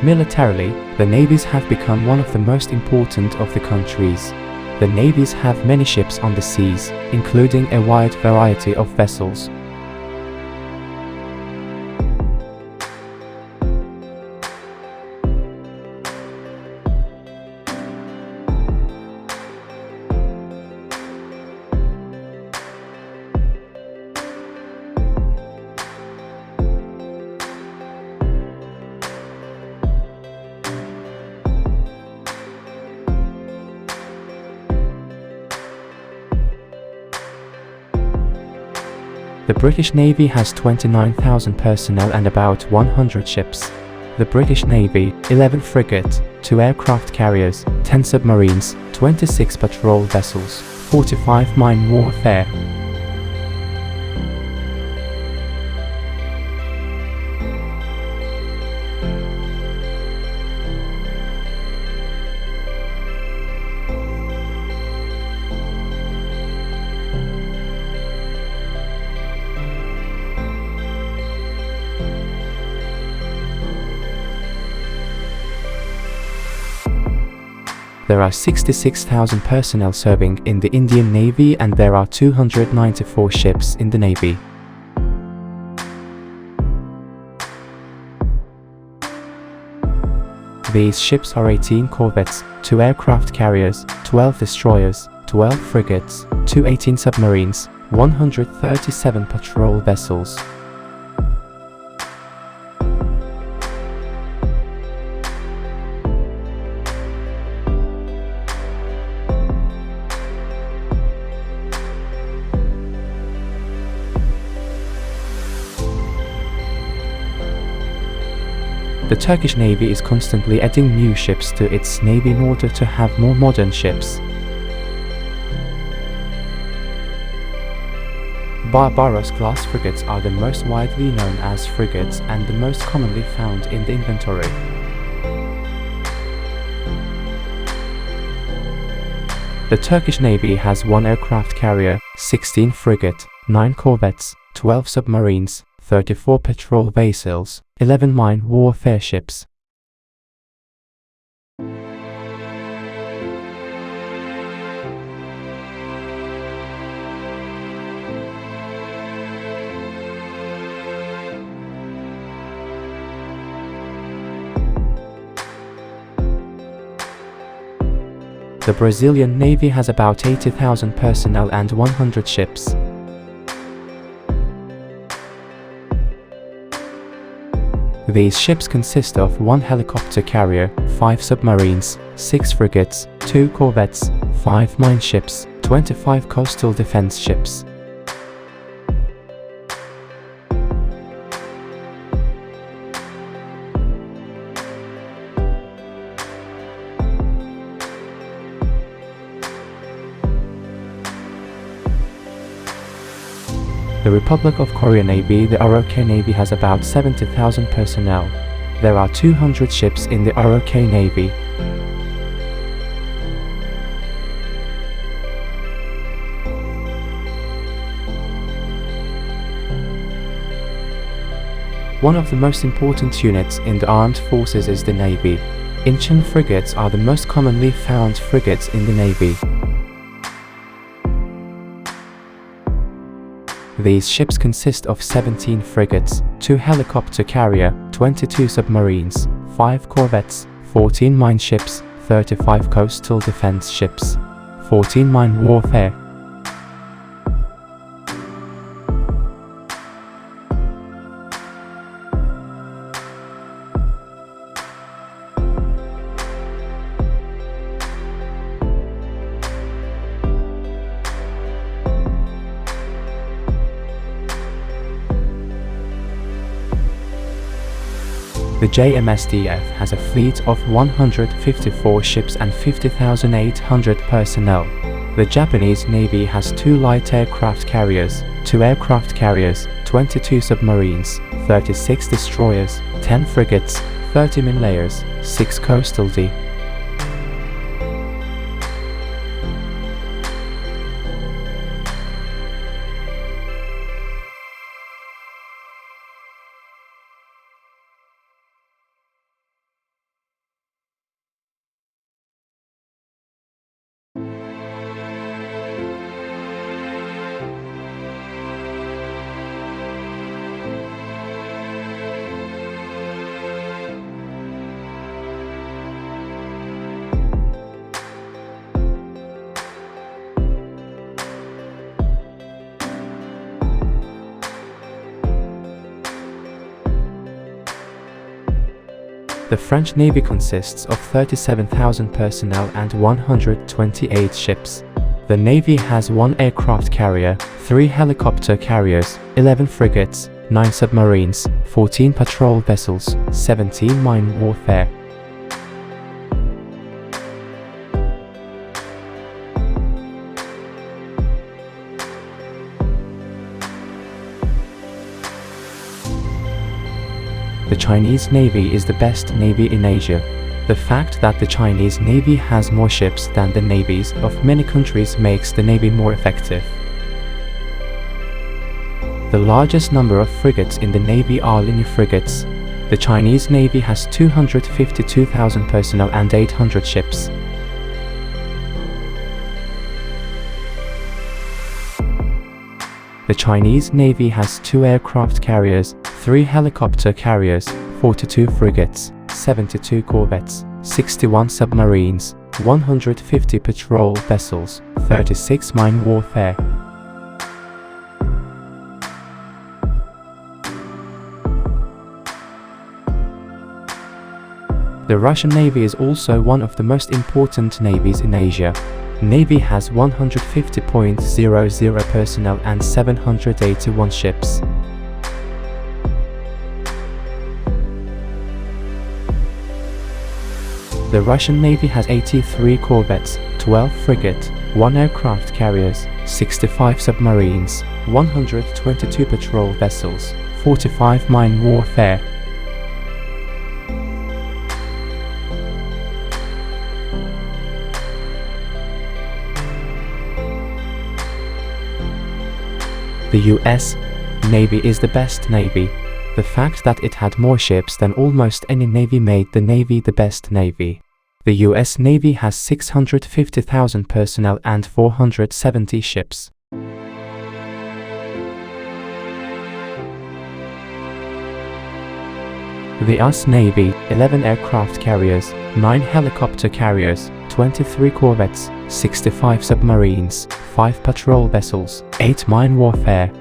Militarily, the navies have become one of the most important of the countries. The navies have many ships on the seas, including a wide variety of vessels. The British Navy has 29,000 personnel and about 100 ships. The British Navy, 11 frigates, 2 aircraft carriers, 10 submarines, 26 patrol vessels, 45 mine warfare. There are 66,000 personnel serving in the Indian Navy and there are 294 ships in the Navy. These ships are 18 corvettes, 2 aircraft carriers, 12 destroyers, 12 frigates, 2 18 submarines, 137 patrol vessels. The Turkish Navy is constantly adding new ships to its navy in order to have more modern ships. Barbaros-class frigates are the most widely known as frigates and the most commonly found in the inventory. The Turkish Navy has 1 aircraft carrier, 16 frigates, 9 corvettes, 12 submarines, 34 patrol vessels, 11 mine warfare ships. The Brazilian Navy has about 80,000 personnel and 100 ships. These ships consist of 1 helicopter carrier, 5 submarines, 6 frigates, 2 corvettes, 5 mine ships, 25 coastal defense ships. The Republic of Korea Navy, the ROK Navy, has about 70,000 personnel. There are 200 ships in the ROK Navy. One of the most important units in the armed forces is the Navy. Incheon frigates are the most commonly found frigates in the Navy. These ships consist of 17 frigates, 2 helicopter carrier, 22 submarines, 5 corvettes, 14 mine ships, 35 coastal defense ships, 14 mine warfare. The JMSDF has a fleet of 154 ships and 50,800 personnel. The Japanese Navy has 2 light aircraft carriers, 2 aircraft carriers, 22 submarines, 36 destroyers, 10 frigates, 30 mine layers, 6 coastal defense The French Navy consists of 37,000 personnel and 128 ships. The Navy has 1 aircraft carrier, 3 helicopter carriers, 11 frigates, 9 submarines, 14 patrol vessels, 17 mine warfare. The Chinese Navy is the best navy in Asia. The fact that the Chinese Navy has more ships than the navies of many countries makes the Navy more effective. The largest number of frigates in the Navy are linear frigates. The Chinese Navy has 252,000 personnel and 800 ships. The Chinese Navy has 2 aircraft carriers, 3 helicopter carriers, 42 frigates, 72 corvettes, 61 submarines, 150 patrol vessels, 36 mine warfare. The Russian Navy is also one of the most important navies in Asia. Navy has 150.00 personnel and 781 ships. The Russian Navy has 83 corvettes, 12 frigates, 1 aircraft carriers, 65 submarines, 122 patrol vessels, 45 mine warfare. The US Navy is the best navy. The fact that it had more ships than almost any navy made the Navy the best navy. The US Navy has 650,000 personnel and 470 ships. The US Navy, 11 aircraft carriers, 9 helicopter carriers, 23 corvettes, 65 submarines, 5 patrol vessels, 8 mine warfare,